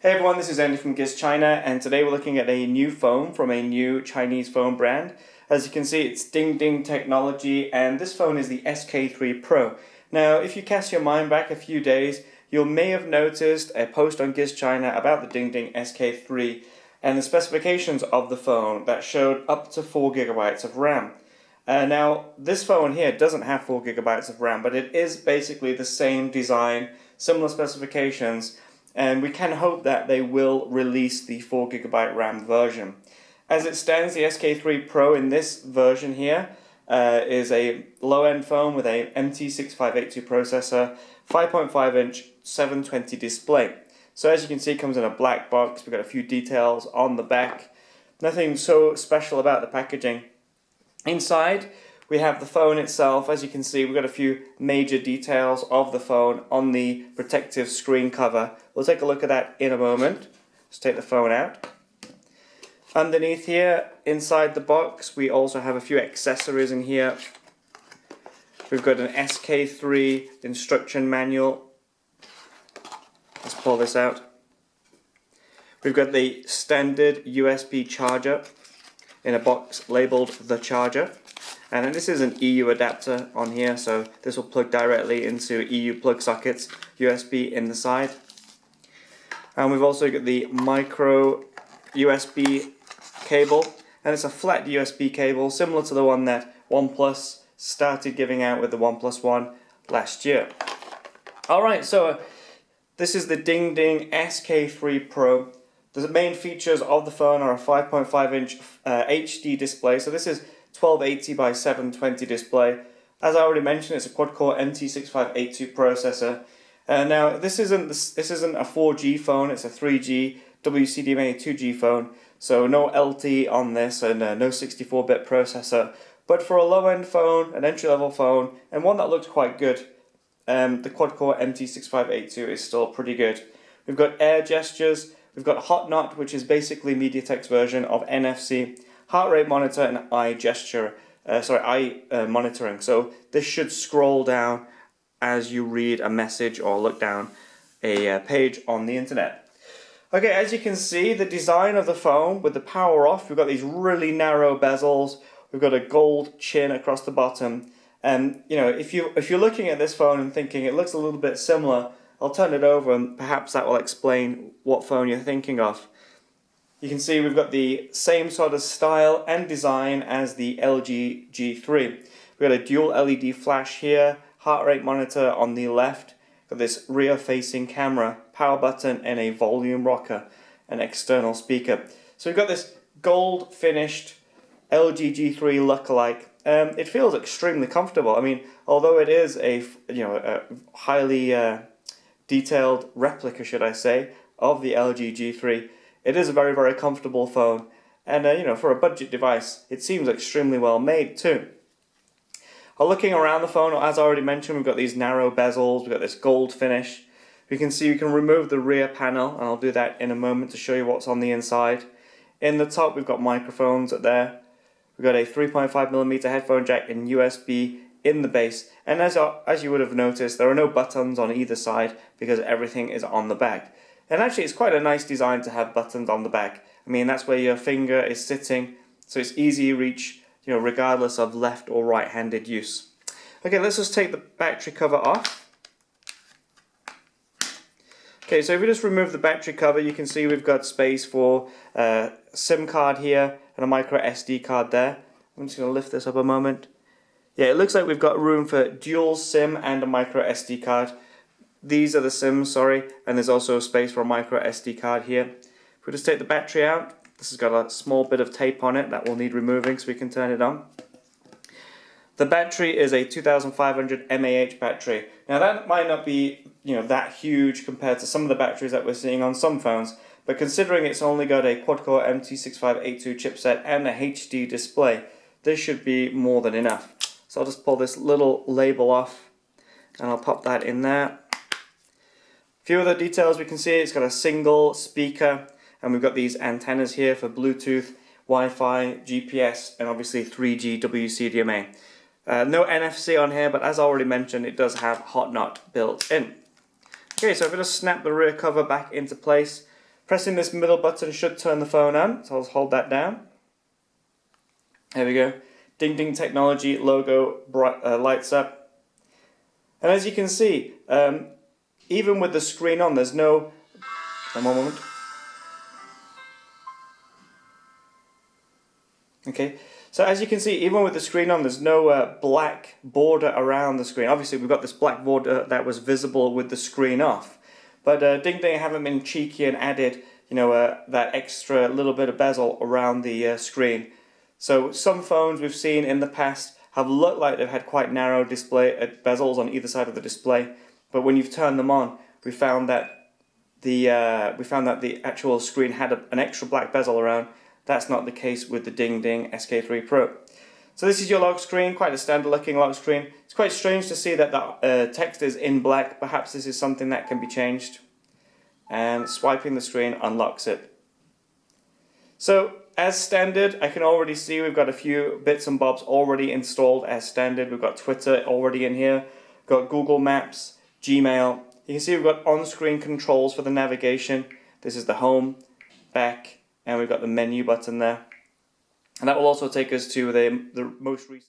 Hey everyone, this is Andy from Gizchina, and today we're looking at a new phone from a new Chinese phone brand. As you can see, it's DingDing technology, and this phone is the SK3 Pro. Now, if you cast your mind back a few days, you may have noticed a post on Gizchina about the DingDing SK3 and the specifications of the phone that showed up to 4GB of RAM. Now, this phone here doesn't have 4GB of RAM, but it is basically the same design, similar specifications, and we can hope that they will release the 4GB RAM version. As it stands, the SK3 Pro in this version here is a low-end phone with a MT6582 processor, 5.5-inch 720 display. So as you can see, it comes in a black box. We've got a few details on the back. Nothing so special about the packaging. Inside, we have the phone itself. As you can see, we've got a few major details of the phone on the protective screen cover. We'll take a look at that in a moment. Let's take the phone out. Underneath here, inside the box, we also have a few accessories in here. We've got an SK3 instruction manual. Let's pull this out. We've got the standard USB charger in a box labeled the charger. And then this is an EU adapter on here, so this will plug directly into EU plug sockets, USB in the side. And we've also got the micro USB cable, and it's a flat USB cable similar to the one that OnePlus started giving out with the OnePlus One last year. Alright, so this is the DingDing SK3 Pro. The main features of the phone are a 5.5-inch HD display, so this is 1280 by 720 display. As I already mentioned, it's a quad-core MT6582 processor. Now, this isn't a 4G phone; it's a 3G WCDMA 2G phone. So no LTE on this, and no 64-bit processor. But for a low-end phone, an entry-level phone, and one that looks quite good, the quad-core MT6582 is still pretty good. We've got air gestures. We've got Hot Knot, which is basically MediaTek's version of NFC. Heart rate monitor and eye monitoring. So this should scroll down as you read a message or look down a page on the internet. Okay, as you can see, the design of the phone with the power off, we've got these really narrow bezels. We've got a gold chin across the bottom. And you know, if you're looking at this phone and thinking it looks a little bit similar, I'll turn it over and perhaps that will explain what phone you're thinking of. You can see we've got the same sort of style and design as the LG G3. We've got a dual LED flash here, heart rate monitor on the left, got this rear facing camera, power button and a volume rocker, an external speaker. So we've got this gold finished LG G3 lookalike. It feels extremely comfortable. I mean, although it is a highly detailed replica, should I say, of the LG G3, it is a very, very comfortable phone, and for a budget device, it seems extremely well made too. Looking around the phone, as I already mentioned, we've got these narrow bezels, we've got this gold finish. You can see you can remove the rear panel, and I'll do that in a moment to show you what's on the inside. In the top, we've got microphones up there. We've got a 3.5mm headphone jack and USB in the base, and as you would have noticed, there are no buttons on either side because everything is on the back. And actually, it's quite a nice design to have buttons on the back. I mean, that's where your finger is sitting, so it's easy reach, regardless of left or right-handed use. Okay, let's just take the battery cover off. Okay, so if we just remove the battery cover, you can see we've got space for a SIM card here and a micro SD card there. I'm just going to lift this up a moment. Yeah, it looks like we've got room for dual SIM and a micro SD card. These are the SIMs, sorry, and there's also space for a micro SD card here. If we just take the battery out, this has got a small bit of tape on it that will need removing so we can turn it on. The battery is a 2500 mAh battery. Now that might not be that huge compared to some of the batteries that we're seeing on some phones, but considering it's only got a quad-core MT6582 chipset and a HD display, this should be more than enough. So I'll just pull this little label off and I'll pop that in there. Few other details we can see, it's got a single speaker, and we've got these antennas here for Bluetooth, Wi-Fi, GPS, and obviously 3G WCDMA. No NFC on here, but as I already mentioned, it does have Hot Knot built in. Okay, so if I just snap the rear cover back into place, Pressing this middle button should turn the phone on, so I'll hold that down. There we go. DingDing Technology logo lights up. And as you can see, even with the screen on, there's no... One moment. Okay, so as you can see, even with the screen on, there's no black border around the screen. Obviously, we've got this black border that was visible with the screen off. But DingDing haven't been cheeky and added, that extra little bit of bezel around the screen. So some phones we've seen in the past have looked like they've had quite narrow display bezels on either side of the display. But when you've turned them on, we found that the actual screen had an extra black bezel around. That's not the case with the DingDing SK3 Pro. So this is your lock screen, quite a standard looking lock screen. It's quite strange to see that the text is in black. Perhaps this is something that can be changed. And swiping the screen unlocks it. So as standard, I can already see we've got a few bits and bobs already installed as standard. We've got Twitter already in here. We've got Google Maps, Gmail. You can see we've got on-screen controls for the navigation. This is the home, back, and we've got the menu button there. And that will also take us to the most recent